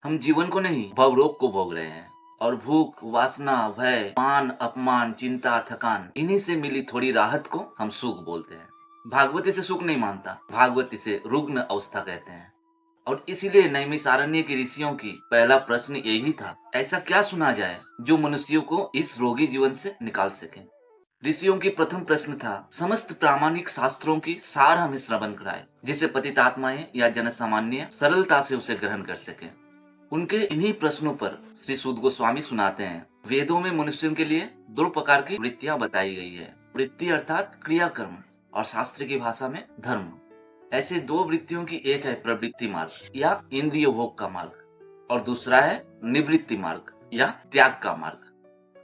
हम जीवन को नहीं भवरोग को भोग रहे हैं और भूख, वासना, भय, मान, अपमान, चिंता, थकान इन्हीं से मिली थोड़ी राहत को हम सुख बोलते हैं। भागवत इसे सुख नहीं मानता, भागवत इसे रुग्ण अवस्था कहते हैं। और इसीलिए नैमिषारण्य के ऋषियों की पहला प्रश्न यही था, ऐसा क्या सुना जाए जो मनुष्यों को इस रोगी जीवन से निकाल सके। ऋषियों की प्रथम प्रश्न था, समस्त प्रामाणिक शास्त्रों की सार हमें श्रवण कराए जिसे पतितात्माएं या जन सामान्य सरलता से उसे ग्रहण कर सके। उनके इन्हीं प्रश्नों पर श्री सूत गोस्वामी सुनाते हैं, वेदों में मनुष्यों के लिए दो प्रकार की वृत्तियां बताई गई है, वृत्ति अर्थात क्रियाकर्म और शास्त्र की भाषा में धर्म। ऐसे दो वृत्तियों की एक है प्रवृत्ति मार्ग या इंद्रिय भोग का मार्ग और दूसरा है निवृत्ति मार्ग या त्याग का मार्ग।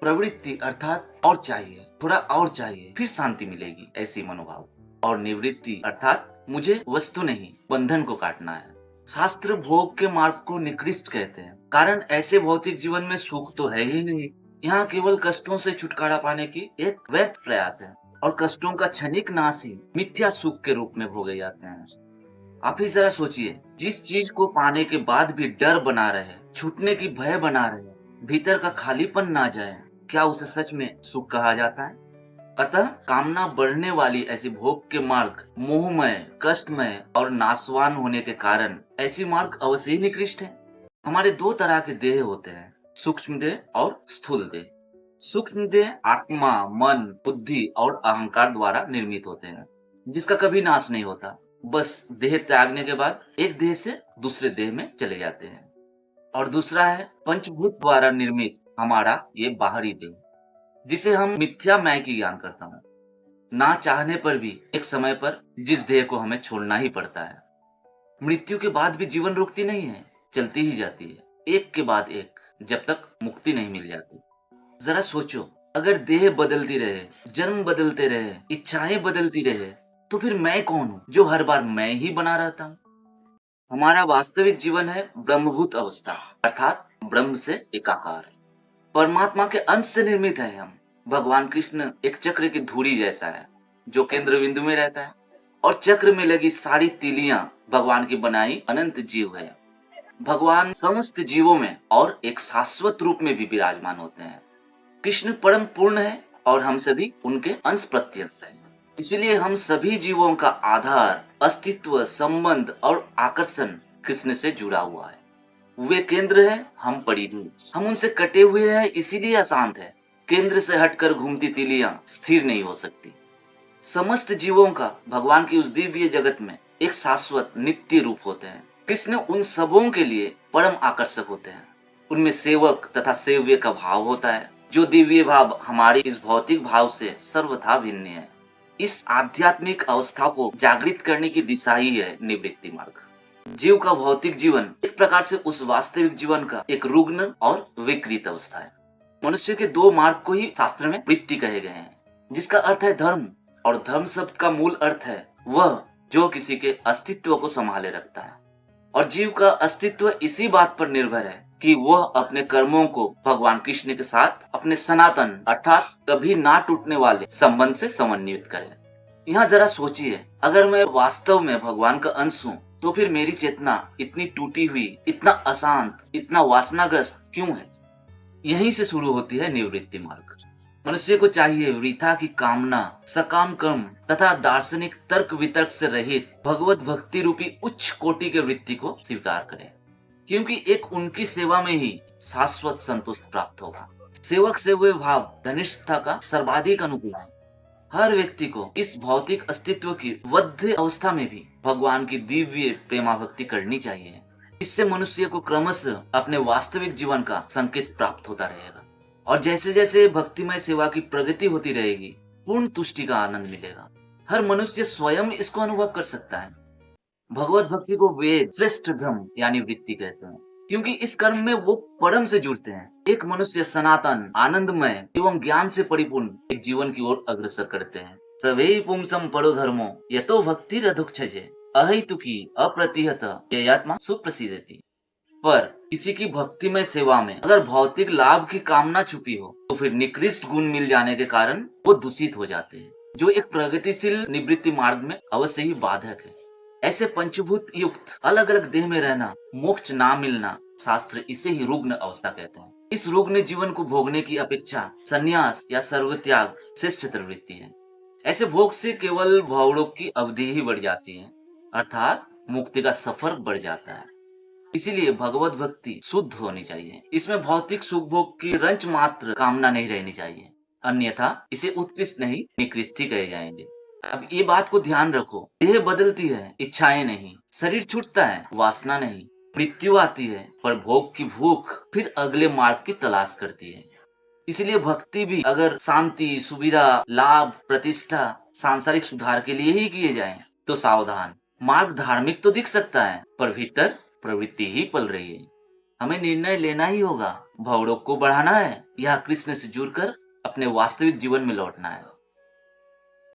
प्रवृत्ति अर्थात और चाहिए, थोड़ा और चाहिए, फिर शांति मिलेगी, ऐसी मनोभाव। और निवृत्ति अर्थात मुझे वस्तु नहीं बंधन को काटना है। शास्त्र भोग के मार्ग को निकृष्ट कहते हैं, कारण ऐसे भौतिक जीवन में सुख तो है ही नहीं। यहाँ केवल कष्टों से छुटकारा पाने की एक व्यर्थ प्रयास है और कष्टों का क्षणिक नाश ही मिथ्या सुख के रूप में भोगे जाते हैं। आप ही जरा सोचिए, जिस चीज को पाने के बाद भी डर बना रहे, छूटने की भय बना रहे, भीतर का खालीपन ना जाए, क्या उसे सच में सुख कहा जाता है? अतः कामना बढ़ने वाली ऐसी भोग के मार्ग मोहमय, कष्टमय और नाशवान होने के कारण ऐसी मार्ग अवश्य ही निकृष्ट है। हमारे दो तरह के देह होते हैं, सूक्ष्म देह और स्थूल देह। सूक्ष्म देह आत्मा, मन, बुद्धि और अहंकार द्वारा निर्मित होते हैं, जिसका कभी नाश नहीं होता, बस देह त्यागने के बाद एक देह से दूसरे देह में चले जाते हैं। और दूसरा है पंचभूत द्वारा निर्मित हमारा ये बाहरी देह, जिसे हम मिथ्या मैं की ज्ञान करता हूँ। ना चाहने पर भी एक समय पर जिस देह को हमें छोड़ना ही पड़ता है। मृत्यु के बाद भी जीवन रुकती नहीं है, चलती ही जाती है, एक के बाद एक, जब तक मुक्ति नहीं मिल जाती। जरा सोचो, अगर देह बदलती रहे, जन्म बदलते रहे, इच्छाएं बदलती रहे, तो फिर मैं कौन हूँ जो हर बार मैं ही बना रहता हूँ? हमारा वास्तविक जीवन है ब्रह्मभूत अवस्था, अर्थात ब्रह्म से एकाकार, परमात्मा के अंश से निर्मित है हम। भगवान कृष्ण एक चक्र की धुरी जैसा है जो केंद्र बिंदु में रहता है और चक्र में लगी सारी तीलियां भगवान की बनाई अनंत जीव है। भगवान समस्त जीवों में और एक शाश्वत रूप में भी विराजमान होते हैं। कृष्ण परम पूर्ण है और हम सभी उनके अंश प्रत्यंश हैं। इसीलिए हम सभी जीवों का आधार, अस्तित्व, संबंध और आकर्षण कृष्ण से जुड़ा हुआ है। वे केंद्र है, हम परिधि। हम उनसे कटे हुए हैं, इसीलिए अशांत है। केंद्र से हटकर घूमती तीलियां स्थिर नहीं हो सकती। समस्त जीवों का भगवान की उस दिव्य जगत में एक शाश्वत नित्य रूप होते हैं। कृष्ण उन सबों के लिए परम आकर्षक होते हैं। उनमें सेवक तथा सेव्य का भाव होता है, जो दिव्य भाव हमारे इस भौतिक भाव से सर्वथा भिन्न है। इस आध्यात्मिक अवस्था को जागृत करने की दिशा ही है निवृत्ति मार्ग। जीव का भौतिक जीवन एक प्रकार से उस वास्तविक जीवन का एक रुग्ण और विकृत अवस्था है। मनुष्य के दो मार्ग को ही शास्त्र में वृत्ति कहे गए हैं, जिसका अर्थ है धर्म, और धर्म शब्द का मूल अर्थ है वह जो किसी के अस्तित्व को संभाले रखता है। और जीव का अस्तित्व इसी बात पर निर्भर है कि वह अपने कर्मों को भगवान कृष्ण के साथ अपने सनातन अर्थात कभी ना टूटने वाले संबंध से समन्वित करे। यहाँ जरा सोचिए, अगर मैं वास्तव में भगवान का अंश हूँ, तो फिर मेरी चेतना इतनी टूटी हुई, इतना अशांत, इतना वासनाग्रस्त क्यों है? यहीं से शुरू होती है निवृत्ति मार्ग। मनुष्य को चाहिए वृथा की कामना, सकाम कर्म तथा दार्शनिक तर्क वितर्क से रहित भगवत भक्ति रूपी उच्च कोटि के वृत्ति को स्वीकार करे, क्योंकि एक उनकी सेवा में ही शाश्वत संतोष प्राप्त होगा। सेवक सेव्य भाव धनिष्ठता का सर्वाधिक अनुकूल है। हर व्यक्ति को इस भौतिक अस्तित्व की बद्ध अवस्था में भी भगवान की दिव्य प्रेमा भक्ति करनी चाहिए। इससे मनुष्य को क्रमशः अपने वास्तविक जीवन का संकेत प्राप्त होता रहेगा और जैसे जैसे भक्तिमय सेवा की प्रगति होती रहेगी, पूर्ण तुष्टि का आनंद मिलेगा। हर मनुष्य स्वयं इसको अनुभव कर सकता है। भगवत भक्ति को वे श्रेष्ठ धर्म यानी वृत्ति कहते हैं, क्योंकि इस कर्म में वो परम से जुड़ते हैं। एक मनुष्य सनातन, आनंदमय एवं ज्ञान से परिपूर्ण एक जीवन की ओर अग्रसर करते हैं। सवै पुंसम परो धर्मो यतो भक्ति रधुक्षजे अहैतुकी अप्रतिहत ययात्मा सुप्रसिद्धति। पर किसी की भक्तिमय सेवा में अगर भौतिक लाभ की कामना छुपी हो, तो फिर निकृष्ट गुण मिल जाने के कारण वो दूषित हो जाते हैं, जो एक प्रगतिशील निवृत्ति मार्ग में अवश्य ही बाधक है। ऐसे पंचभूत युक्त अलग अलग देह में रहना, मोक्ष ना मिलना, शास्त्र इसे ही रुग्ण अवस्था कहते हैं। इस रुग्ण जीवन को भोगने की अपेक्षा संन्यास या सर्वत्याग श्रेष्ठतर वृत्ति है। ऐसे भोग से केवल भवरोग की अवधि ही बढ़ जाती है, अर्थात मुक्ति का सफर बढ़ जाता है। इसीलिए भगवत भक्ति शुद्ध होनी चाहिए। इसमें भौतिक सुख भोग की रंच मात्र कामना नहीं रहनी चाहिए, अन्यथा इसे उत्कृष्ट नहीं निकृष्ट ही कहे जाएंगे। अब ये बात को ध्यान रखो, देह बदलती है, इच्छाएं नहीं। शरीर छूटता है, वासना नहीं। मृत्यु आती है, पर भोग की भूख फिर अगले मार्ग की तलाश करती है। इसलिए भक्ति भी अगर शांति, सुविधा, लाभ, प्रतिष्ठा, सांसारिक सुधार के लिए ही किए जाएं, तो सावधान। मार्ग धार्मिक तो दिख सकता है, पर भीतर प्रवृत्ति ही पल रही है। हमें निर्णय लेना ही होगा, भवरोग को बढ़ाना है या कृष्ण से जुड़कर अपने वास्तविक जीवन में लौटना है।